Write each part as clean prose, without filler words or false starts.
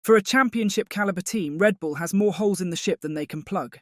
For a championship-caliber team, Red Bull has more holes in the ship than they can plug.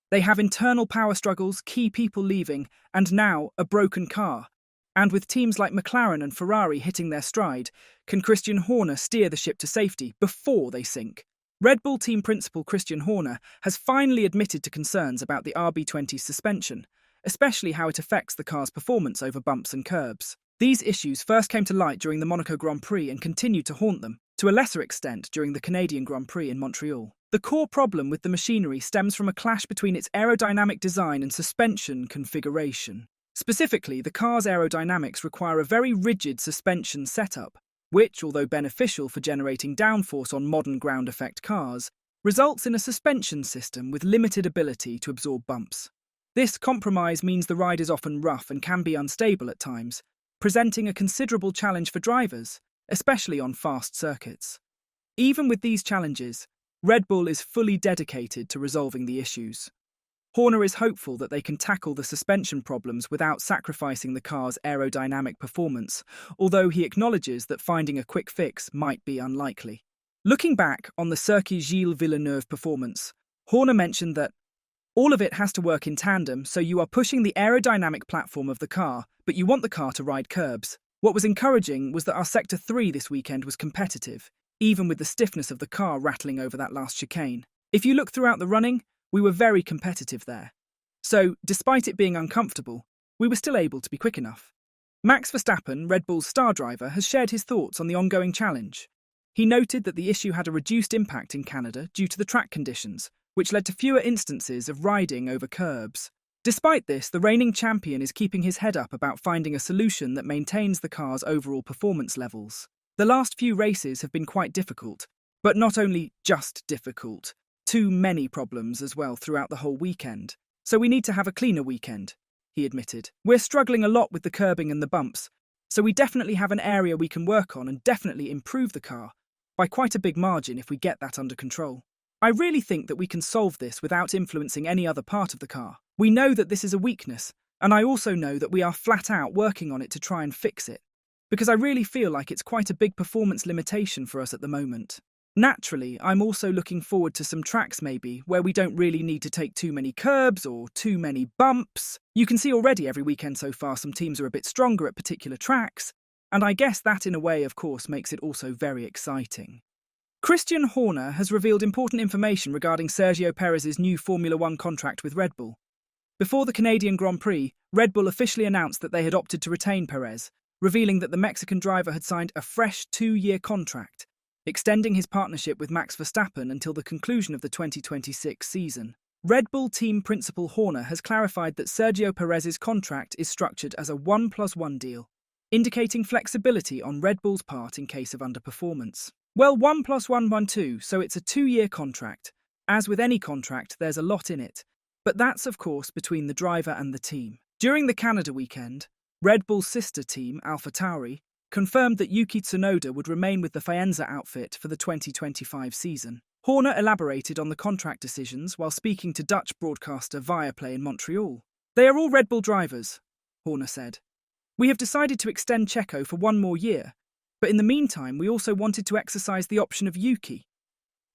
They have internal power struggles, key people leaving, and now a broken car. And with teams like McLaren and Ferrari hitting their stride, can Christian Horner steer the ship to safety before they sink? Red Bull team principal Christian Horner has finally admitted to concerns about the RB20's suspension, especially how it affects the car's performance over bumps and curbs. These issues first came to light during the Monaco Grand Prix and continued to haunt them, to a lesser extent during the Canadian Grand Prix in Montreal. The core problem with the machinery stems from a clash between its aerodynamic design and suspension configuration. Specifically, the car's aerodynamics require a very rigid suspension setup, which, although beneficial for generating downforce on modern ground effect cars, results in a suspension system with limited ability to absorb bumps. This compromise means the ride is often rough and can be unstable at times, presenting a considerable challenge for drivers, especially on fast circuits. Even with these challenges, Red Bull is fully dedicated to resolving the issues. Horner is hopeful that they can tackle the suspension problems without sacrificing the car's aerodynamic performance, although he acknowledges that finding a quick fix might be unlikely. Looking back on the Circuit Gilles Villeneuve performance, Horner mentioned that all of it has to work in tandem, so you are pushing the aerodynamic platform of the car, but you want the car to ride curbs. What was encouraging was that our Sector 3 this weekend was competitive, even with the stiffness of the car rattling over that last chicane. If you look throughout the running, we were very competitive there. So, despite it being uncomfortable, we were still able to be quick enough. Max Verstappen, Red Bull's star driver, has shared his thoughts on the ongoing challenge. He noted that the issue had a reduced impact in Canada due to the track conditions, which led to fewer instances of riding over curbs. Despite this, the reigning champion is keeping his head up about finding a solution that maintains the car's overall performance levels. The last few races have been quite difficult, but not only just difficult, too many problems as well throughout the whole weekend. So we need to have a cleaner weekend, he admitted. We're struggling a lot with the curbing and the bumps, so we definitely have an area we can work on and definitely improve the car, by quite a big margin if we get that under control. I really think that we can solve this without influencing any other part of the car. We know that this is a weakness, and I also know that we are flat out working on it to try and fix it, because I really feel like it's quite a big performance limitation for us at the moment. Naturally, I'm also looking forward to some tracks maybe where we don't really need to take too many curbs or too many bumps. You can see already every weekend so far some teams are a bit stronger at particular tracks, and I guess that in a way, of course, makes it also very exciting. Christian Horner has revealed important information regarding Sergio Perez's new Formula One contract with Red Bull. Before the Canadian Grand Prix, Red Bull officially announced that they had opted to retain Perez, revealing that the Mexican driver had signed a fresh 2-year contract, extending his partnership with Max Verstappen until the conclusion of the 2026 season. Red Bull team principal Horner has clarified that Sergio Perez's contract is structured as a 1+1 deal, indicating flexibility on Red Bull's part in case of underperformance. Well, 1+1=2, so it's a 2-year contract. As with any contract, there's a lot in it, but that's, of course, between the driver and the team. During the Canada weekend, Red Bull's sister team, AlphaTauri, confirmed that Yuki Tsunoda would remain with the Faenza outfit for the 2025 season. Horner elaborated on the contract decisions while speaking to Dutch broadcaster Viaplay in Montreal. They are all Red Bull drivers, Horner said. We have decided to extend Checo for 1 more year, but in the meantime we also wanted to exercise the option of Yuki.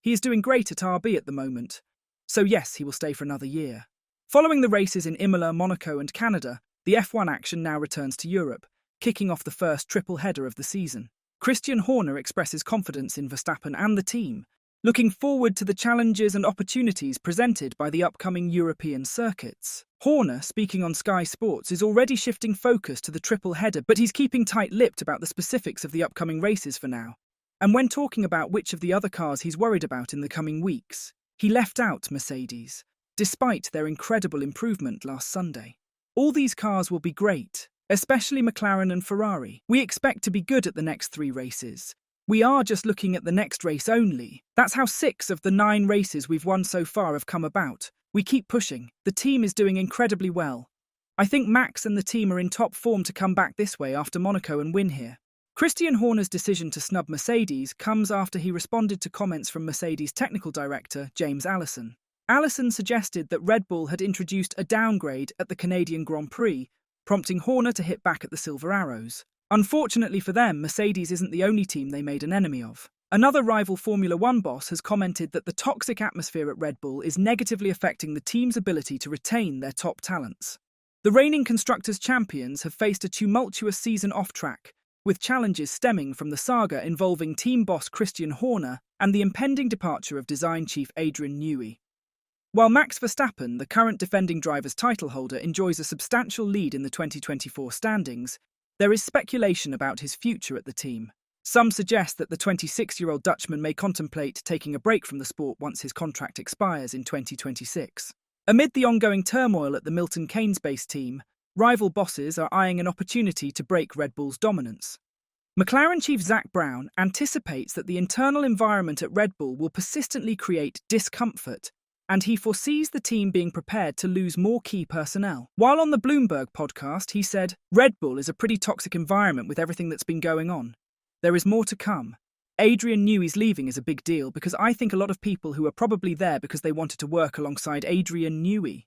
He is doing great at RB at the moment, so yes, he will stay for another year. Following the races in Imola, Monaco and Canada, the F1 action now returns to Europe, kicking off the first triple header of the season. Christian Horner expresses confidence in Verstappen and the team, looking forward to the challenges and opportunities presented by the upcoming European circuits. Horner, speaking on Sky Sports, is already shifting focus to the triple header, but he's keeping tight-lipped about the specifics of the upcoming races for now. And when talking about which of the other cars he's worried about in the coming weeks, he left out Mercedes, despite their incredible improvement last Sunday. All these cars will be great, especially McLaren and Ferrari. We expect to be good at the next 3 races. We are just looking at the next race only. That's how 6 of the 9 races we've won so far have come about. We keep pushing. The team is doing incredibly well. I think Max and the team are in top form to come back this way after Monaco and win here. Christian Horner's decision to snub Mercedes comes after he responded to comments from Mercedes technical director James Allison. Allison suggested that Red Bull had introduced a downgrade at the Canadian Grand Prix, prompting Horner to hit back at the Silver Arrows. Unfortunately for them, Mercedes isn't the only team they made an enemy of. Another rival Formula One boss has commented that the toxic atmosphere at Red Bull is negatively affecting the team's ability to retain their top talents. The reigning Constructors' champions have faced a tumultuous season off track, with challenges stemming from the saga involving team boss Christian Horner and the impending departure of design chief Adrian Newey. While Max Verstappen, the current defending driver's title holder, enjoys a substantial lead in the 2024 standings, there is speculation about his future at the team. Some suggest that the 26-year-old Dutchman may contemplate taking a break from the sport once his contract expires in 2026. Amid the ongoing turmoil at the Milton Keynes-based team, rival bosses are eyeing an opportunity to break Red Bull's dominance. McLaren chief Zak Brown anticipates that the internal environment at Red Bull will persistently create discomfort, and he foresees the team being prepared to lose more key personnel. While on the Bloomberg podcast, he said, "Red Bull is a pretty toxic environment with everything that's been going on. There is more to come. Adrian Newey's leaving is a big deal because I think a lot of people who are probably there because they wanted to work alongside Adrian Newey.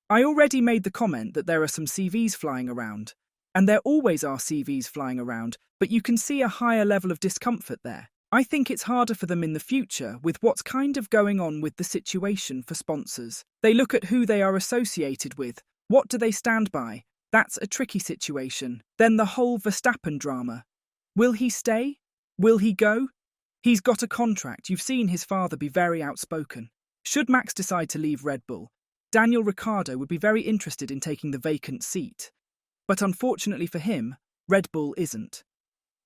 I already made the comment that there are some CVs flying around, and there always are CVs flying around, but you can see a higher level of discomfort there. I think it's harder for them in the future with what's kind of going on with the situation for sponsors. They look at who they are associated with. What do they stand by? That's a tricky situation. Then the whole Verstappen drama. Will he stay? Will he go? He's got a contract. You've seen his father be very outspoken. Should Max decide to leave Red Bull, Daniel Ricciardo would be very interested in taking the vacant seat. But unfortunately for him, Red Bull isn't.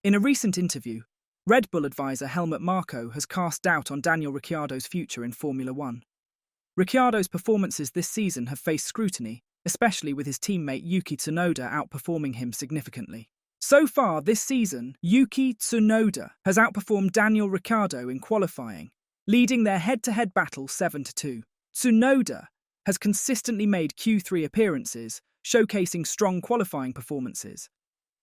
In a recent interview, Red Bull advisor Helmut Marko has cast doubt on Daniel Ricciardo's future in Formula One. Ricciardo's performances this season have faced scrutiny, especially with his teammate Yuki Tsunoda outperforming him significantly. So far this season, Yuki Tsunoda has outperformed Daniel Ricciardo in qualifying, leading their head-to-head battle 7-2. Tsunoda has consistently made Q3 appearances, showcasing strong qualifying performances.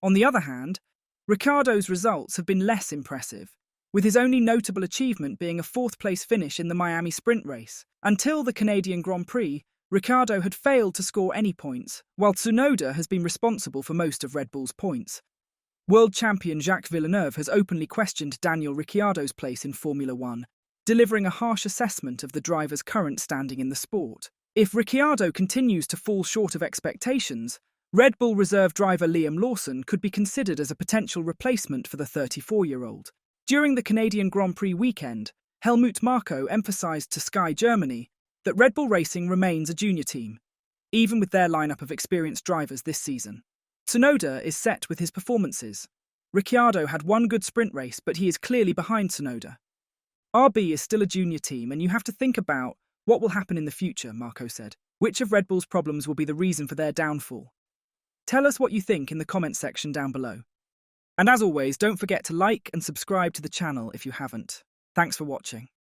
On the other hand, Ricciardo's results have been less impressive, with his only notable achievement being a fourth-place finish in the Miami sprint race. Until the Canadian Grand Prix, Ricciardo had failed to score any points, while Tsunoda has been responsible for most of Red Bull's points. World champion Jacques Villeneuve has openly questioned Daniel Ricciardo's place in Formula One, delivering a harsh assessment of the driver's current standing in the sport. If Ricciardo continues to fall short of expectations, Red Bull reserve driver Liam Lawson could be considered as a potential replacement for the 34-year-old. During the Canadian Grand Prix weekend, Helmut Marko emphasised to Sky Germany that Red Bull Racing remains a junior team, even with their lineup of experienced drivers this season. Tsunoda is set with his performances. Ricciardo had one good sprint race, but he is clearly behind Tsunoda. RB is still a junior team, and you have to think about what will happen in the future, Marko said. Which of Red Bull's problems will be the reason for their downfall? Tell us what you think in the comments section down below. And as always, don't forget to like and subscribe to the channel if you haven't. Thanks for watching.